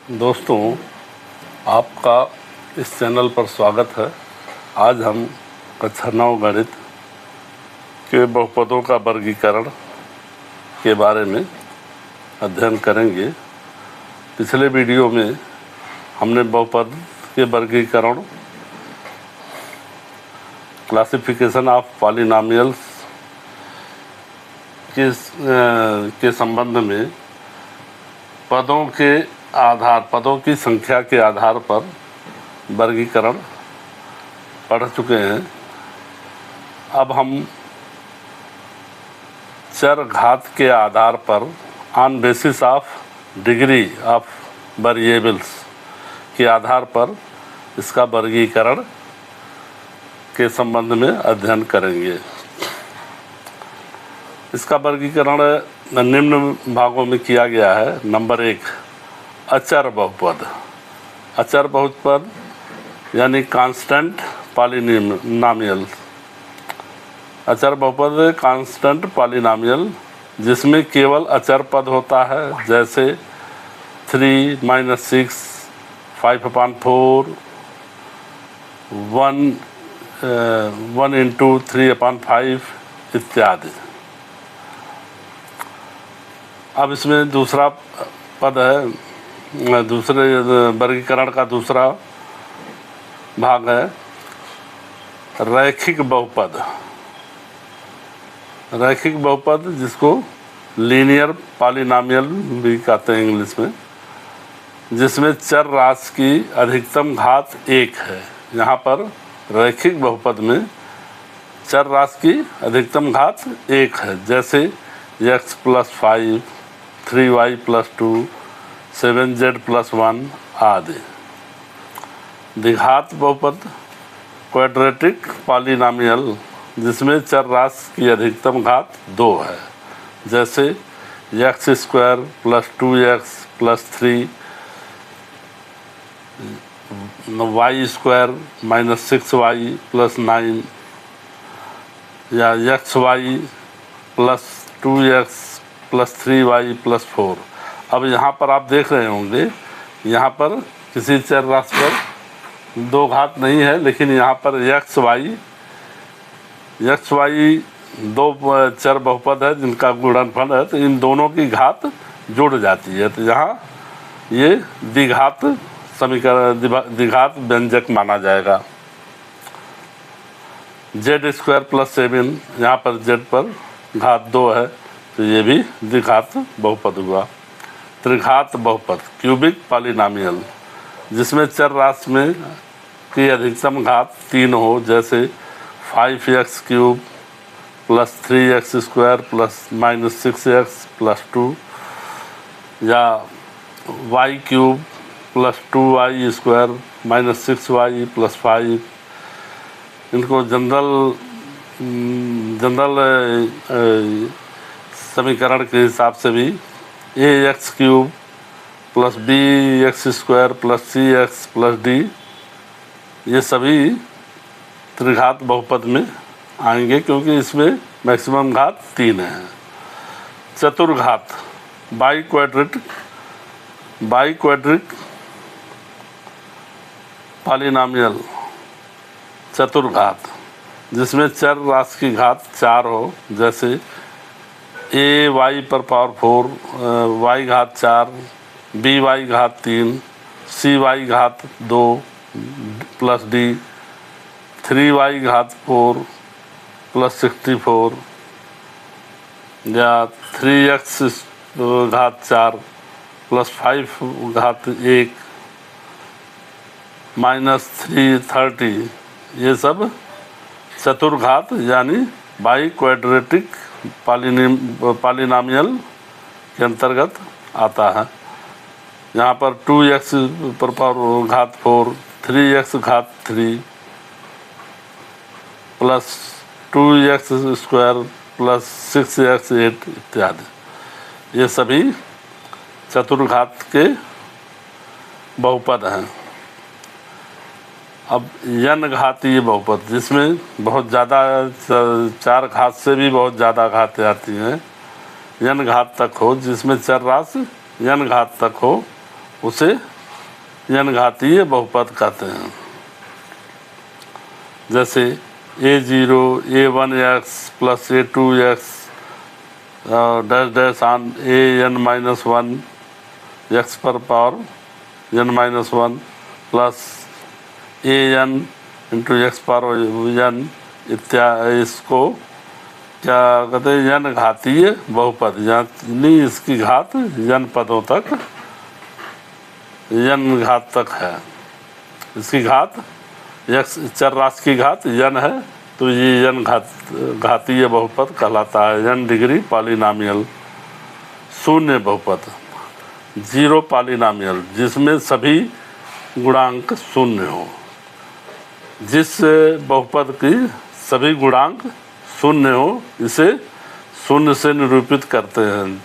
दोस्तों, आपका इस चैनल पर स्वागत है। आज हम कक्षा 9 गणित के बहुपदों का वर्गीकरण के बारे में अध्ययन करेंगे। पिछले वीडियो में हमने बहुपद के वर्गीकरण, क्लासिफिकेशन ऑफ पॉलिनॉमियल्स के संबंध में पदों की संख्या के आधार पर वर्गीकरण पढ़ चुके हैं। अब हम चर घात के आधार पर on basis of degree of variables के आधार पर इसका वर्गीकरण के संबंध में अध्ययन करेंगे। इसका वर्गीकरण निम्न भागों में किया गया है। नंबर 1, अचर बहुपद। अचर बहुपद यानी कांस्टेंट पॉलिनॉमियल। अचर बहुपद कांस्टेंट पॉलिनॉमियल जिसमें केवल अचर पद होता है, जैसे 3 - 6, 5/4, 1 × 3/5 इत्यादि। अब इसमें दूसरा पद है, दूसरे वर्गीकरण का दूसरा भाग है रैखिक बहुपद। रैखिक बहुपद जिसको लीनियर पॉलिनॉमियल भी कहते हैं इंग्लिश में, जिसमें चर राशि की अधिकतम घात 1 है। यहाँ पर रैखिक बहुपद में चर राशि की अधिकतम घात 1 है, जैसे x + 5, 3y + 2, 7z + 1 आदि। द्विघात बहुपद क्वाड्रेटिक पॉलिनॉमियल जिसमें चर राशि की अधिकतम घात 2 है, जैसे x² + 2x + 3, y² - 6y + 9, या xy + 2x + 3y + 4। अब यहाँ पर आप देख रहे होंगे, यहाँ पर किसी चर राशि पर 2 घात नहीं है, लेकिन यहाँ पर xy 2 चर बहुपद है जिनका गुणनफल है, तो इन दोनों की घात जुड़ जाती है। तो यहाँ ये द्विघात समीकरण, द्विघात व्यंजक माना जाएगा। z² + 7, यहाँ पर z पर घात 2 है, तो ये भी द्विघात बहुपद हुआ। त्रिघात बहुपद क्यूबिक पॉलिनॉमियल जिसमें चर राशि में की अधिकतम घात 3 हो, जैसे 5x³ + 3x² + -6x + 2, या y³ + 2y² - 6y + 5। इनको जनरल समीकरण के हिसाब से भी ax³ + bx² + cx + d, ये सभी त्रिघात बहुपद में आएंगे, क्योंकि इसमें मैक्सिमम घात 3 है। चतुर्घात बाइक्वाड्रिक पॉलिनॉमियल चतुर्घात जिसमें चर राशि की घात 4 हो, जैसे ay⁴, y⁴, by⁴, cy⁴ + d, 3y⁴ + 64, या 3x⁴ + 5⁴ -330, ये सब चतुर्घात यानी बाइक्वाड्रेटिक पॉलिनॉमियल के अंतर्गत आता है। यहाँ पर 2x⁴, 3x⁴ + 2x² + 6x8 इत्यादि, ये सभी चतुर्घात के बहुपद हैं। अब n घातीय बहुपद जिसमें बहुत ज़्यादा 4 घात से भी बहुत ज़्यादा घातें आती हैं, n घात तक हो, जिसमें चर राशि n घात तक हो, उसे n घातीय बहुपद कहते हैं। जैसे a0 a1x plus a2x dash dash on an-1 x पर power n-1 plus an into x power n इत्यादि। इसको क्या कहते हैं? n घातीय बहुपद, यानी इसकी घात n पदों तक, n घात तक है। इसकी घात x चर राशि की घात n है, तो ये n घातीय बहुपद कहलाता है। n degree polynomial. शून्य बहुपद, जीरो पॉलिनॉमियल, जिसमें सभी गुणांक शून्य हो। जिस बहुपद की सभी गुणांक शून्य हो, इसे शून्य से निरूपित करते हैं।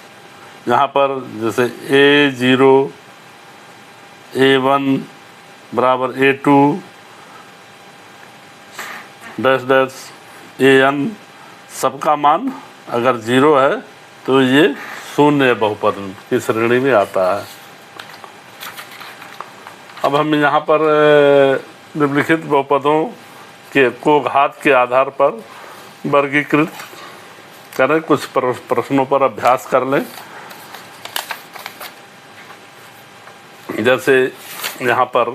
यहाँ पर जैसे a0 a1 बराबर a2 डैश डैश an, सबका मान अगर जीरो है तो ये शून्य बहुपद की श्रेणी में आता है। अब हम यहाँ पर निम्नलिखित बहुपदों को घात के आधार पर वर्गीकृत करें। कुछ प्रश्नों पर अभ्यास कर लें। जैसे यहाँ पर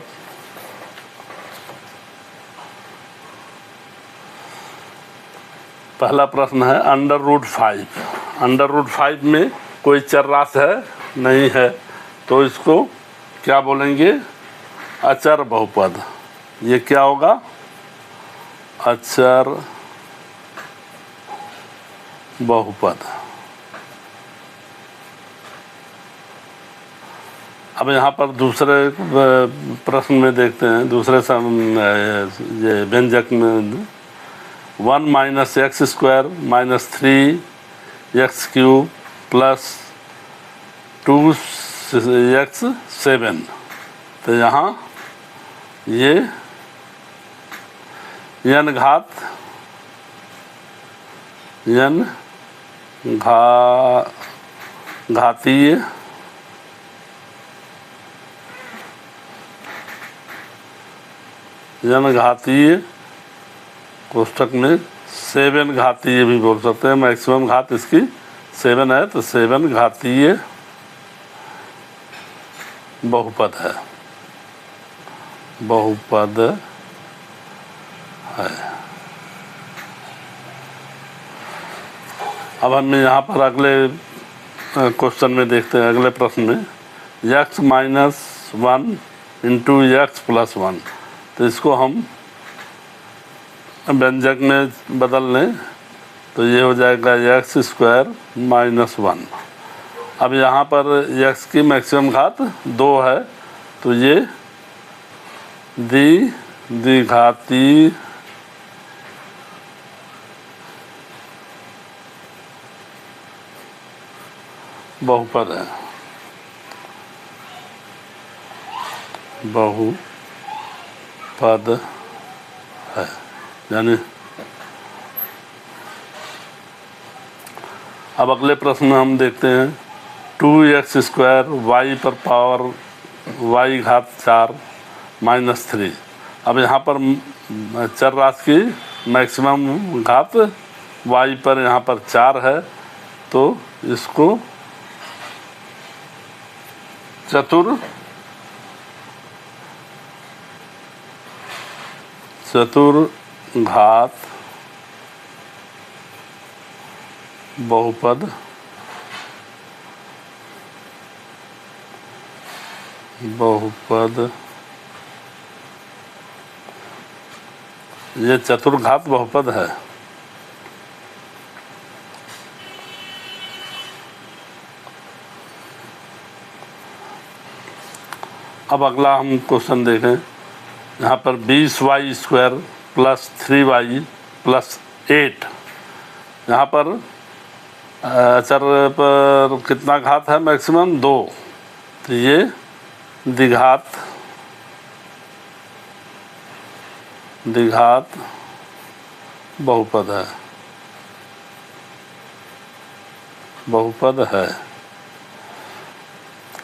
पहला प्रश्न है √5। √5 में कोई चर राशि है? नहीं है, तो इसको क्या बोलेंगे? अचर बहुपद। ये क्या होगा? अचर बहुपद। अब यहाँ पर दूसरे प्रश्न में देखते हैं, दूसरे ये व्यंजक में 1 - x² - 3x³ प्लस 2x7। तो यहाँ ये n घातीय कोष्ठक में 7 घातीय भी बोल सकते हैं। मैक्सिमम घात इसकी 7 है, तो 7 घातीय बहुपद है, अब हम यहाँ पर अगले क्वेश्चन में देखते हैं, अगले प्रश्न में x - 1 इंटू x + 1। तो इसको हम व्यंजक में बदल लें तो ये हो जाएगा x² - 1। अब यहाँ पर x की मैक्सिमम घात 2 है, तो ये द्विघाती बहुपद है, यानी। अब अगले प्रश्न में हम देखते हैं 2x² y पर पावर y घात 4 - 3। अब यहाँ पर चर राशि की मैक्सिमम घात y पर यहाँ पर 4 है, तो इसको चतुर्घात बहुपद ये चतुर्घात बहुपद है। अब अगला हम क्वेश्चन देखें। यहाँ पर 20y² प्लस 3y प्लस 8। यहाँ पर अचर पर कितना घात है? मैक्सिमम 2। तो ये द्विघात बहुपद है।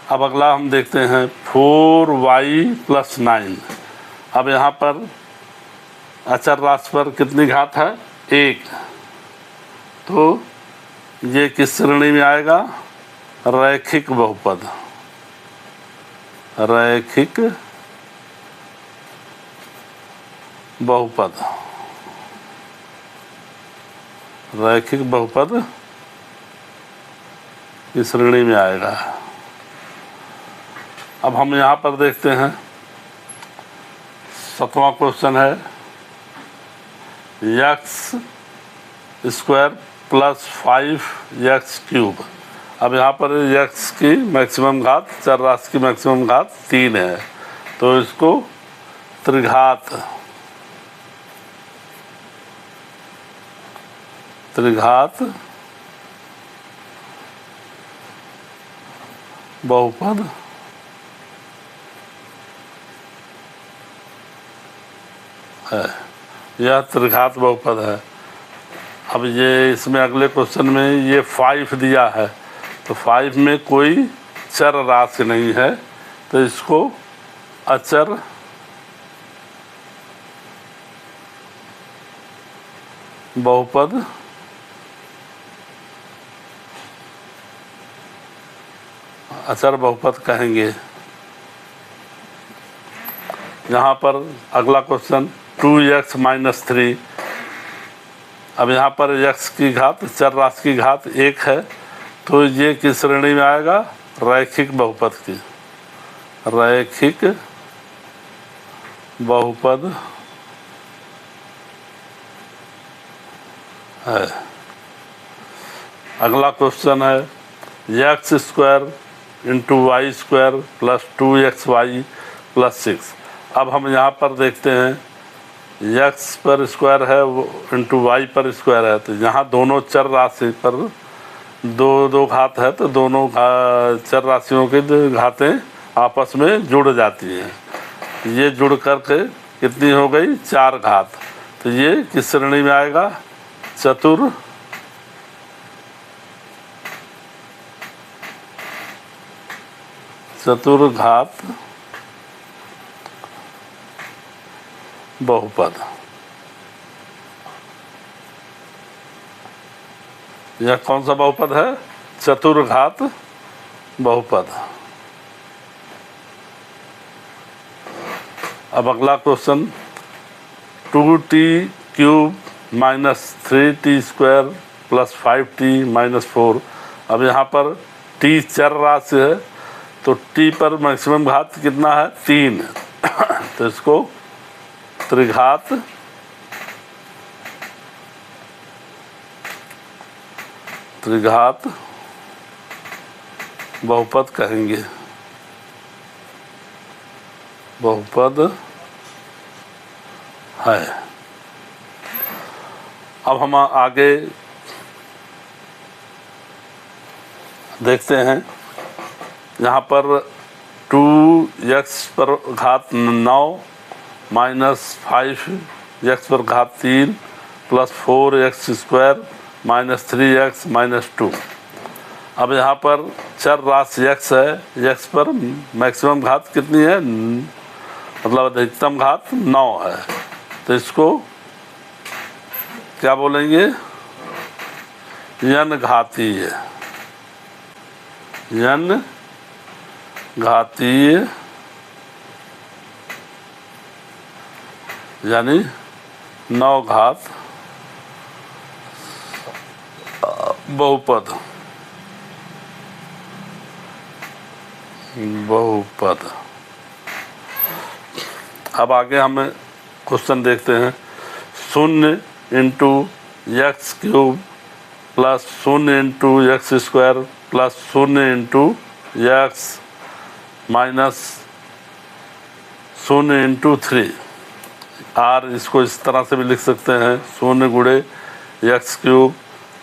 अब अगला हम देखते हैं 4y + 9। अब यहाँ पर अचर राशि पर कितनी घात है? 1। तो ये किस श्रेणी में आएगा? रैखिक बहुपद। रैखिक बहुपद, रैखिक बहुपद की श्रेणी में आएगा। अब हम यहाँ पर देखते हैं 7वां क्वेश्चन है x² + 5x³। अब यहाँ पर x की मैक्सिमम घात, चर राशि की मैक्सिमम घात 3 है, तो इसको त्रिघात बहुपद है। यह त्रिघात बहुपद है। अब ये इसमें अगले क्वेश्चन में ये 5 दिया है, तो 5 में कोई चर राशि नहीं है, तो इसको अचर बहुपद कहेंगे। यहाँ पर अगला क्वेश्चन 2x - 3। अब यहाँ पर x की घात, चर राशि की घात 1 है, तो ये किस श्रेणी में आएगा? रैखिक बहुपद की। रैखिक बहुपद है। अगला क्वेश्चन है x² × y² + 2xy + 6। अब हम यहाँ पर देखते हैं x पर स्क्वायर है इंटू y पर स्क्वायर है, तो यहाँ दोनों चर राशि पर दो घात है, तो दोनों चर राशियों की घातें आपस में जुड़ जाती हैं। ये जुड़ करके कितनी हो गई? 4 घात। तो ये किस श्रेणी में आएगा? चतुर्घात बहुपद। यह कौन सा बहुपद है? चतुर्घात बहुपद। अब अगला क्वेश्चन 2t³ - 3t² + 5t - 4। अब यहाँ पर t चर राशि है, तो t पर मैक्सिमम घात कितना है? 3। तो इसको त्रिघात बहुपद कहेंगे। बहुपद है। अब हम आगे देखते हैं, यहाँ पर 2x पर घात 9 - 5x पर घात 3 + 4x² - 3x - 2। अब यहाँ पर चर राशि x है, x पर मैक्सिमम घात कितनी है? मतलब अधिकतम घात 9 है, तो इसको क्या बोलेंगे? n घातीय। n घातीय यानी 9 घात बहुपद। अब आगे हम क्वेश्चन देखते हैं 0 × x³ + 0 × x² + 0 × x - 0 × 3। r इसको इस तरह से भी लिख सकते हैं 0 × x³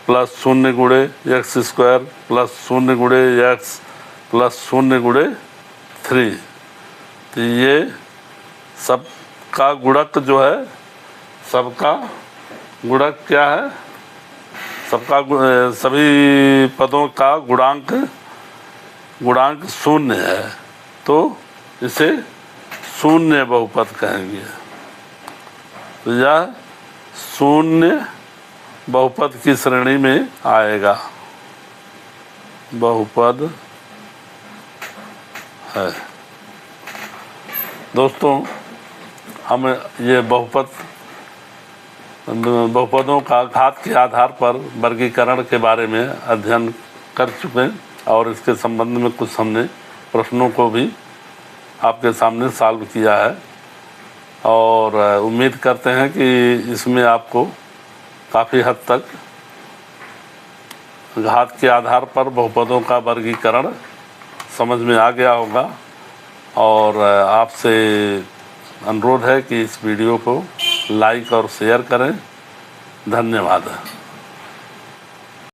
+ 0 × x² + 0 × x + 0 × 3। तो ये सबका गुणक जो है, सबका गुणक क्या है? सभी पदों का गुणांक गुणांक शून्य है तो इसे शून्य बहुपद कहेंगे। तो यह शून्य बहुपद की श्रेणी में आएगा, बहुपद है। दोस्तों, हम ये बहुपदों का घात के आधार पर वर्गीकरण के बारे में अध्ययन कर चुके हैं और इसके संबंध में कुछ हमने प्रश्नों को भी आपके सामने सॉल्व किया है और उम्मीद करते हैं कि इसमें आपको काफ़ी हद तक घात के आधार पर बहुपदों का वर्गीकरण समझ में आ गया होगा। और आपसे अनुरोध है कि इस वीडियो को लाइक और शेयर करें। धन्यवाद।